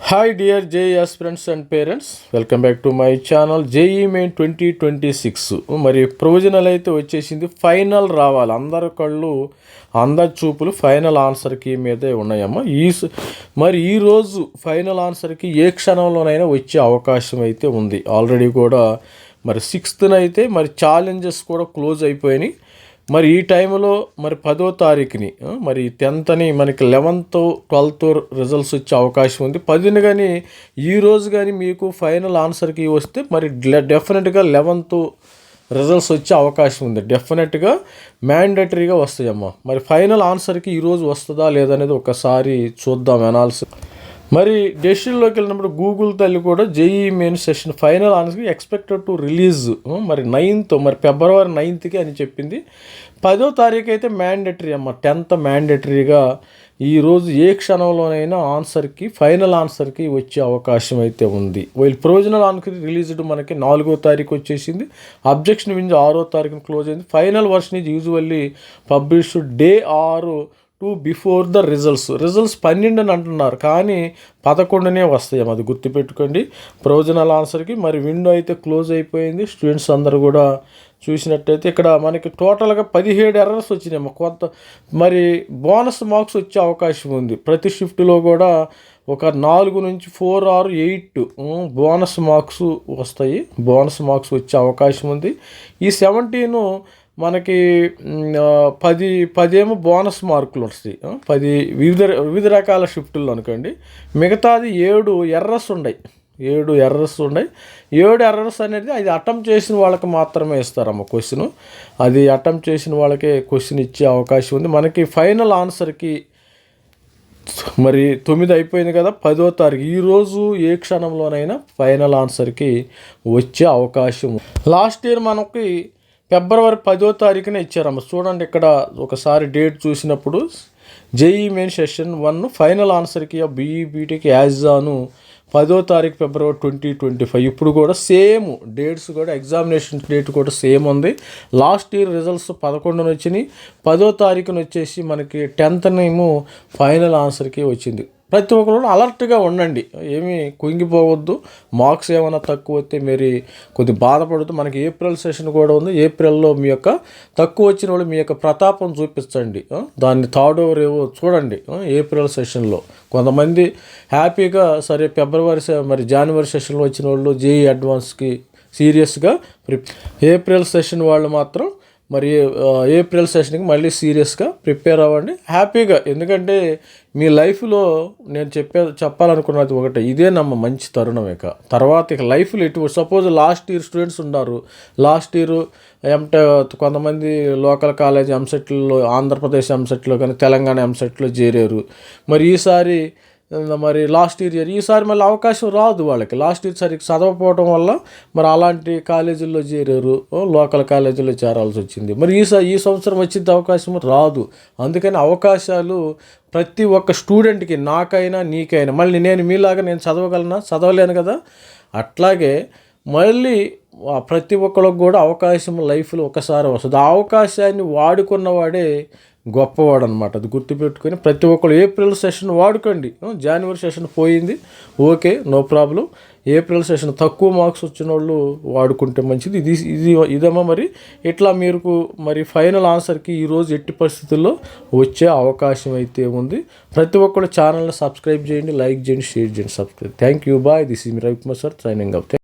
Hi dear JEE aspirants and parents, welcome back to my channel. JEE main 2026 మరి provisional అయితే వచ్చేసింది. Final రావాలి, అందరి కళ్ళు అందరి చూపులు ఫైనల్ ఆన్సర్కి మీదే ఉన్నాయమ్మా. మరి ఈరోజు ఫైనల్ ఆన్సర్కి ఏ క్షణంలోనైనా వచ్చే అవకాశం అయితే ఉంది. ఆల్రెడీ కూడా మరి 6th అయితే మరి ఛాలెంజెస్ కూడా క్లోజ్ అయిపోయినాయి. మరి ఈ టైంలో మరి 10వ తారీఖుని మరి 10th అని మనకి 11th 12th రిజల్ట్స్ వచ్చే అవకాశం ఉంది. 10ని కానీ ఈరోజు కానీ మీకు ఫైనల్ ఆన్సర్కి వస్తే మరి డెఫినెట్గా 11th రిజల్ట్స్ వచ్చే అవకాశం ఉంది. డెఫినెట్గా మ్యాండేటరీగా వస్తాయమ్మా. మరి ఫైనల్ ఆన్సర్కి ఈరోజు వస్తుందా లేదనేది ఒకసారి చూద్దాం అనాలిసిస్. మరి డెసిషన్లోకి వెళ్ళినప్పుడు గూగుల్ తల్లి కూడా జేఈ మెయిన్ సెషన్ ఫైనల్ ఆన్సర్కి ఎక్స్పెక్టెడ్ టు రిలీజ్ మరి 9th మరి ఫిబ్రవరి 9th అని చెప్పింది. 10వ తారీఖు అయితే మ్యాండేటరీ అమ్మ. 10th మ్యాండేటరీగా ఈరోజు ఏ క్షణంలోనైనా ఆన్సర్కి ఫైనల్ ఆన్సర్కి వచ్చే అవకాశం అయితే ఉంది. వీళ్ళు ప్రొవిజనల్ ఆన్సర్ రిలీజ్డ్ మనకి 4వ తారీఖు వచ్చేసింది. అబ్జెక్షన్ వింజ్ 6వ తారీఖున క్లోజ్ అయింది. Final version is usually published day or to before the results 12 అని అంటున్నారు, కానీ 11నే వస్తాయి. అది గుర్తుపెట్టుకోండి. ప్రొవిజనల్ ఆన్సర్కి మరి విండో అయితే క్లోజ్ అయిపోయింది. స్టూడెంట్స్ అందరూ కూడా చూసినట్టయితే ఇక్కడ మనకి టోటల్గా 17 ఎర్రర్స్ వచ్చినాయి. కొత్త మరి బోనస్ మార్క్స్ వచ్చే అవకాశం ఉంది. ప్రతి షిఫ్ట్లో కూడా ఒక 4 నుంచి 4 or 8 బోనస్ మార్క్స్ వస్తాయి. బోనస్ మార్క్స్ వచ్చే అవకాశం ఉంది. ఈ 17 మనకి 10 ఏమో బోనస్ మార్కులు వస్తాయి. 10 వివిధ రకాల షిఫ్టుల్లో అనుకోండి. మిగతాది 7 ఎర్రర్స్ ఉన్నాయి. 7 ఎర్రర్స్ ఉన్నాయి. 7 ఎర్రర్స్ అనేది అది అటెంప్ట్ చేసిన వాళ్ళకి మాత్రమే ఇస్తారమ్మ క్వశ్చన్. అది అటెంప్ట్ చేసిన వాళ్ళకే క్వశ్చన్ ఇచ్చే అవకాశం ఉంది. మనకి ఫైనల్ ఆన్సర్కి మరి 9 అయిపోయింది కదా, 10వ తారీఖు ఈరోజు ఏ క్షణంలోనైనా ఫైనల్ ఆన్సర్కి వచ్చే అవకాశం. లాస్ట్ ఇయర్ మనకి ఫిబ్రవరి 10వ తారీఖునే ఇచ్చారమ్మ. చూడండి ఇక్కడ ఒకసారి డేట్ చూసినప్పుడు జేఈ మెయిన్ సెషన్ 1 ఫైనల్ ఆన్సర్కి బీఈ బీటెక్ యాజాను 10వ తారీఖు ఫిబ్రవరి 2025. ఇప్పుడు కూడా సేమ్ డేట్స్ కూడా ఎగ్జామినేషన్ డేట్ కూడా సేమ్ ఉంది. లాస్ట్ ఇయర్ రిజల్ట్స్ 11న వచ్చినాయి. 10వ తారీఖున వచ్చేసి మనకి 10th ఫైనల్ ఆన్సర్కి వచ్చింది. ప్రతి ఒక్కరు అలర్ట్గా ఉండండి, ఏమీ కుంగిపోవద్దు. మార్క్స్ ఏమైనా తక్కువ వస్తే మీరు కొద్ది బాధపడద్దు. మనకి ఏప్రిల్ సెషన్ కూడా ఉంది. ఏప్రిల్లో మీ యొక్క తక్కువ వచ్చిన వాళ్ళు మీ యొక్క ప్రతాపం చూపించండి. దాన్ని థర్డ్ ఓవర్ ఏవో చూడండి. ఏప్రిల్ సెషన్లో కొంతమంది హ్యాపీగా సరే ఫిబ్రవరి మరి జనవరి సెషన్లో వచ్చిన వాళ్ళు జేఈ అడ్వాన్స్కి సీరియస్గా ఏప్రిల్ సెషన్ వాళ్ళు మాత్రం మరి ఏప్రిల్ సెషన్కి మళ్ళీ సీరియస్గా ప్రిపేర్ అవ్వండి హ్యాపీగా. ఎందుకంటే మీ లైఫ్లో నేను చెప్పాలనుకున్నది ఒకటే, ఇదే మంచి తరుణం. తర్వాత లైఫ్లో ఎటు సపోజ్ లాస్ట్ ఇయర్ స్టూడెంట్స్ ఉన్నారు. లాస్ట్ ఇయర్ కొంతమంది లోకల్ కాలేజ్ ఎంసెట్లో, ఆంధ్రప్రదేశ్ ఎంసెట్లో కానీ తెలంగాణ ఎంసెట్లో చేరారు. మరి ఈసారి మరి లాస్ట్ ఇయర్ ఈసారి మళ్ళీ అవకాశం రాదు వాళ్ళకి. లాస్ట్ ఇయర్ సరిగ్గా చదవకపోవడం వల్ల మరి అలాంటి కాలేజీల్లో చేరారు, లోకల్ కాలేజీల్లో చేరాల్సి వచ్చింది. మరి ఈ సంవత్సరం వచ్చింది అవకాశం రాదు. అందుకని అవకాశాలు ప్రతి ఒక్క స్టూడెంట్కి, నాకైనా నీకైనా. మళ్ళీ నేను మీలాగా నేను చదవలేను కదా, అట్లాగే మళ్ళీ ప్రతి ఒక్కరికి కూడా అవకాశం లైఫ్లో ఒకసారి వస్తుంది. ఆ అవకాశాన్ని వాడుకున్నవాడే గొప్పవాడు అనమాట. అది గుర్తుపెట్టుకొని ప్రతి ఒక్కరు ఏప్రిల్ సెషన్ వాడుకోండి. జనవరి సెషన్ పోయింది, okay, no problem. April session తక్కువ మార్క్స్ వచ్చిన వాళ్ళు వాడుకుంటే మంచిది. ఇదమ్మా. మరి ఇట్లా మీరు మరి ఫైనల్ ఆన్సర్కి ఈరోజు ఎట్టి పరిస్థితుల్లో వచ్చే అవకాశం అయితే ఉంది. ప్రతి ఒక్కరు ఛానల్ని సబ్స్క్రైబ్ చేయండి, లైక్ చేయండి, షేర్ చేయండి, subscribe. Thank you, bye. This is me Ravikumar sir, signing up.